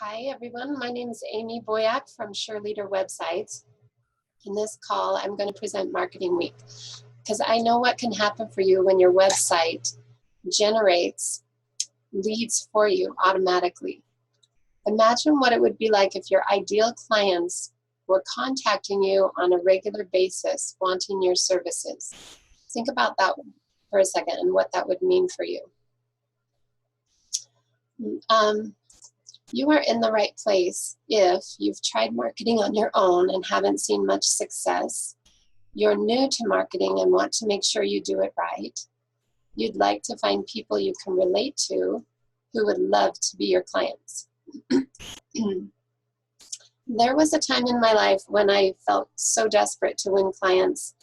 Hi everyone, my name is Amy Boyack from SureLeader Websites. In this call, I'm going to present Marketing Week because I know what can happen for you when your website generates leads for you automatically. Imagine what it would be like if your ideal clients were contacting you on a regular basis, wanting your services. Think about that for a second and what that would mean for you. You are in the right place if you've tried marketing on your own and haven't seen much success. You're new to marketing and want to make sure you do it right. You'd like to find people you can relate to who would love to be your clients. There was a time in my life when I felt so desperate to win clients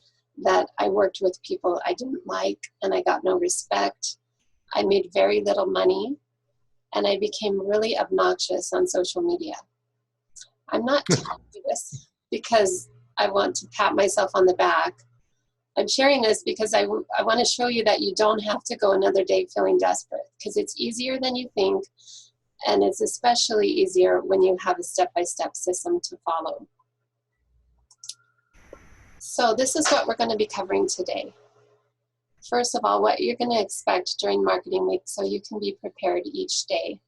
that I worked with people I didn't like and I got no respect. I made very little money. And I became really obnoxious on social media. I'm not telling you this because I want to pat myself on the back. I'm sharing this because I want to show you that you don't have to go another day feeling desperate, because it's easier than you think, and it's especially easier when you have a step-by-step system to follow. So this is what we're going to be covering today. First of all, what you're going to expect during Marketing Week so you can be prepared each day.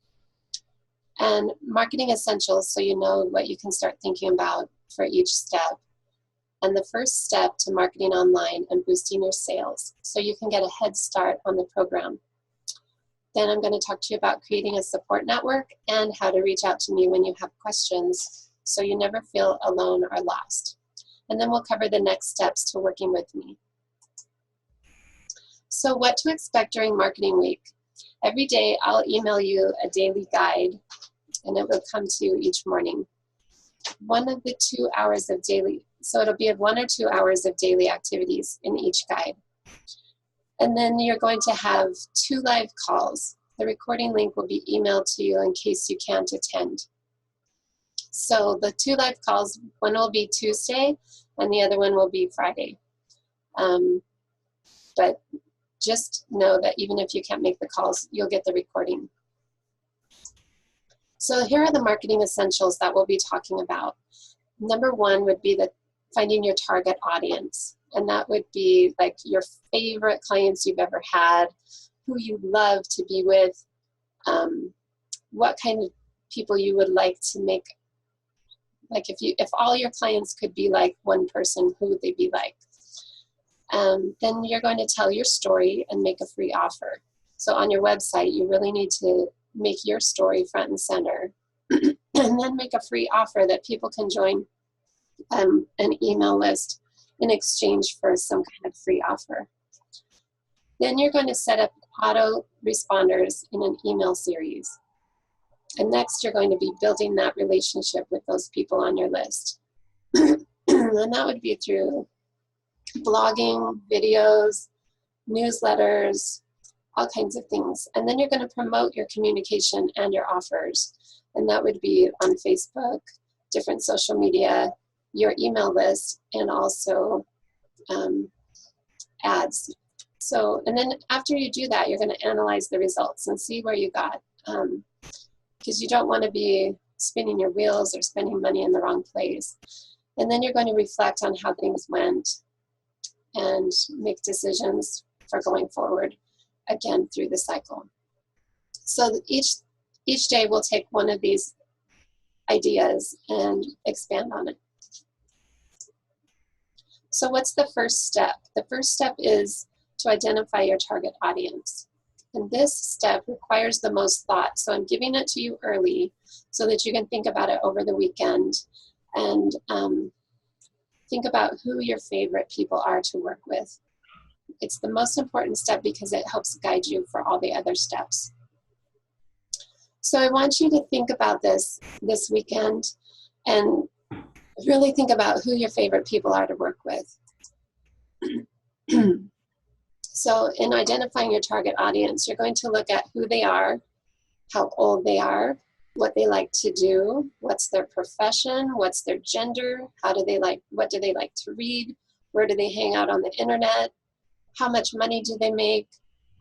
And marketing essentials so you know what you can start thinking about for each step. And the first step to marketing online and boosting your sales so you can get a head start on the program. Then I'm going to talk to you about creating a support network and how to reach out to me when you have questions so you never feel alone or lost. And then we'll cover the next steps to working with me. So what to expect during Marketing Week. Every day I'll email you a daily guide and it will come to you each morning. One of the 2 hours of daily, so it'll be 1 or 2 hours of daily activities in each guide. And then you're going to have 2 live calls. The recording link will be emailed to you in case you can't attend. So the 2 live calls, one will be Tuesday and the other one will be Friday. But just know that even if you can't make the calls, you'll get the recording. So here are the marketing essentials that we'll be talking about. Number 1 would be finding your target audience. And that would be like your favorite clients you've ever had, who you love to be with, what kind of people you would like to make. Like if all your clients could be like one person, who would they be like? Then you're going to tell your story and make a free offer. So on your website, you really need to make your story front and center and then make a free offer that people can join an email list in exchange for some kind of free offer. Then you're going to set up auto responders in an email series. And next, you're going to be building that relationship with those people on your list. And that would be through blogging, videos, newsletters, all kinds of things. And then you're going to promote your communication and your offers. And that would be on Facebook, different social media, your email list, and also ads. So, and then after you do that, you're going to analyze the results and see where you got. Because you don't want to be spinning your wheels or spending money in the wrong place. And then you're going to reflect on how things went and make decisions for going forward, again, through the cycle. So each day we'll take one of these ideas and expand on it. So what's the first step? The first step is to identify your target audience. And this step requires the most thought. So I'm giving it to you early so that you can think about it over the weekend and think about who your favorite people are to work with. It's the most important step because it helps guide you for all the other steps. So I want you to think about this weekend and really think about who your favorite people are to work with. So in identifying your target audience, you're going to look at who they are, how old they are, what they like to do, what's their profession, what's their gender, what do they like to read, where do they hang out on the internet, how much money do they make.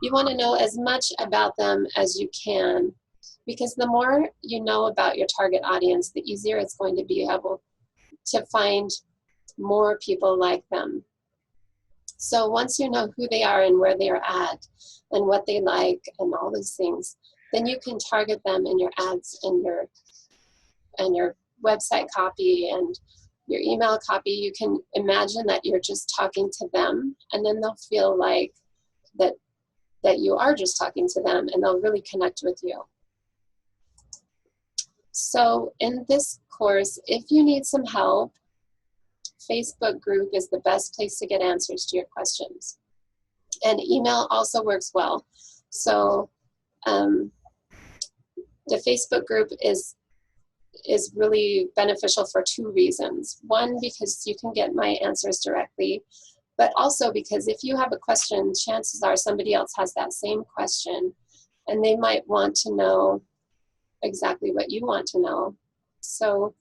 You want to know as much about them as you can Because the more you know about your target audience, the easier it's going to be able to find more people like them. So once you know who they are and where they are at and what they like and all those things, then you can target them in your ads and your website copy and your email copy. You can imagine that you're just talking to them, and then they'll feel like that you are just talking to them, and they'll really connect with you. So in this course, if you need some help, Facebook group is the best place to get answers to your questions. And email also works well. So the Facebook group is really beneficial for two reasons. One, because you can get my answers directly, but also because if you have a question, chances are somebody else has that same question, and they might want to know exactly what you want to know. So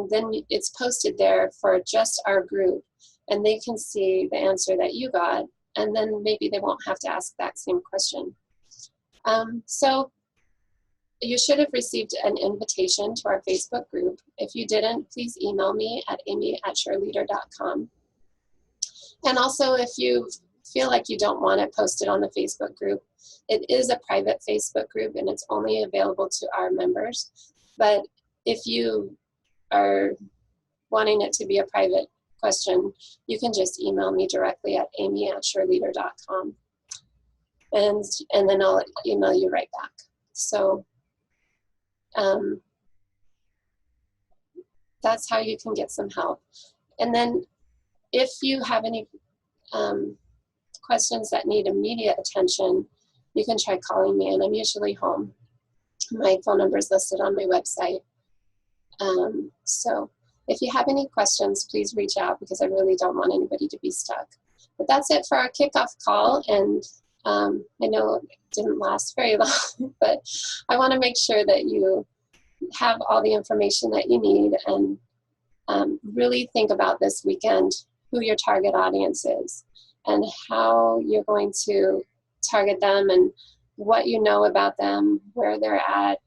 then it's posted there for just our group, and they can see the answer that you got, and then maybe they won't have to ask that same question. So you should have received an invitation to our Facebook group. If you didn't, please email me at amy@sureleader.com. And also, if you feel like you don't want it posted on the Facebook group, it is a private Facebook group and it's only available to our members. But if you are wanting it to be a private question, you can just email me directly at amy@sureleader.com. And then I'll email you right back. So that's how you can get some help. And then if you have any questions that need immediate attention, you can try calling me, and I'm usually home. My phone number is listed on my website. So if you have any questions, please reach out, because I really don't want anybody to be stuck. But that's it for our kickoff call, and I know it didn't last very long, but I want to make sure that you have all the information that you need, and really think about this weekend who your target audience is and how you're going to target them and what you know about them, where they're at.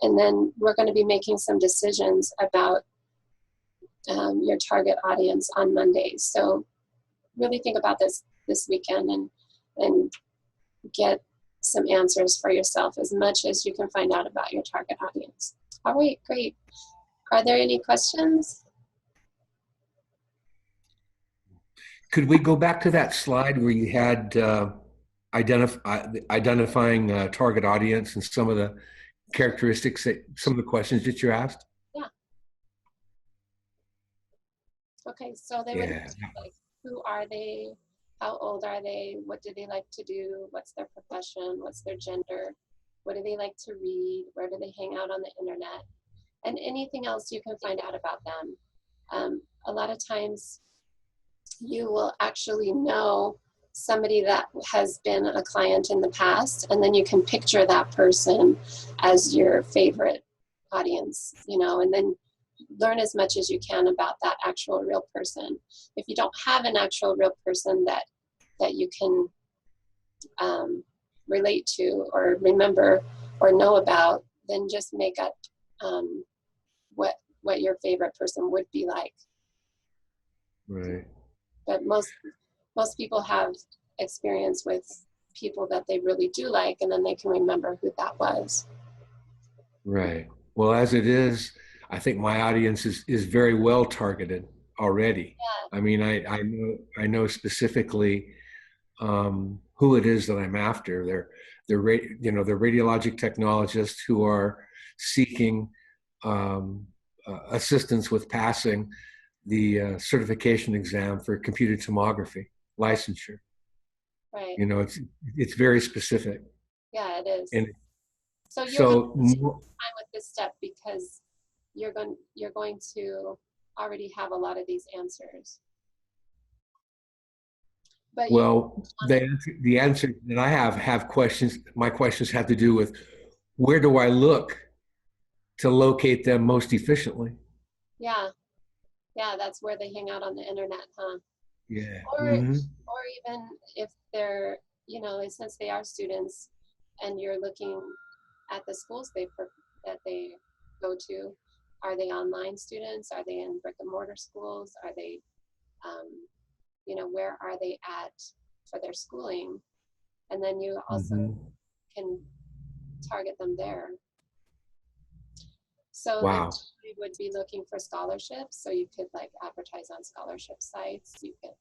And then we're going to be making some decisions about your target audience on Mondays. So really think about this weekend and get some answers for yourself, as much as you can find out about your target audience. All right, great. Are there any questions? Could we go back to that slide where you had identifying target audience and some of the characteristics, some of the questions that you asked? Yeah. Okay, so they would like, who are they? How old are they? What do they like to do? What's their profession? What's their gender? What do they like to read? Where do they hang out on the internet? And anything else you can find out about them. A lot of times you will actually know somebody that has been a client in the past, and then you can picture that person as your favorite audience, and then learn as much as you can about that actual real person. If you don't have an actual real person that you can relate to or remember or know about, then just make up what your favorite person would be like. Right. But most people have experience with people that they really do like, and then they can remember who that was. Right. Well, as it is, I think my audience is very well targeted already. Yeah. I mean, I know specifically who it is that I'm after. They're radiologic technologists who are seeking assistance with passing the certification exam for computed tomography licensure. Right. It's very specific. Yeah, it is. And so you're going to take time with this step, because you're going to already have a lot of these answers. But the answer that I have questions. My questions have to do with, where do I look to locate them most efficiently? Yeah, that's where they hang out on the internet, huh? Yeah. Or even if they're, since they are students and you're looking at the schools that they go to. Are they online students? Are they in brick and mortar schools? Are they, where are they at for their schooling? And then you also can target them there. So then Wow. we would be looking for scholarships. So you could like advertise on scholarship sites. You could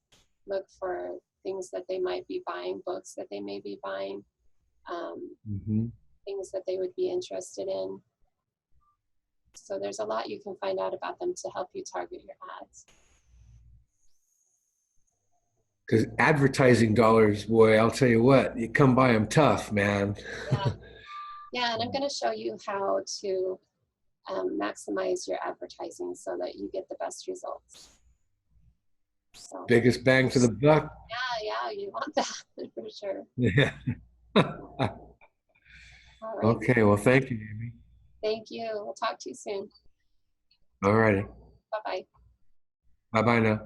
look for things that they might be buying, books that they may be buying, things that they would be interested in. So there's a lot you can find out about them to help you target your ads. Because advertising dollars, boy, I'll tell you what, you come by them tough, man. Yeah, and I'm going to show you how to maximize your advertising so that you get the best results. So, Biggest bang for the buck. Yeah, you want that for sure. Yeah. All right. Okay, well, thank you, Amy. Thank you. We'll talk to you soon. All righty. Bye-bye. Bye-bye now.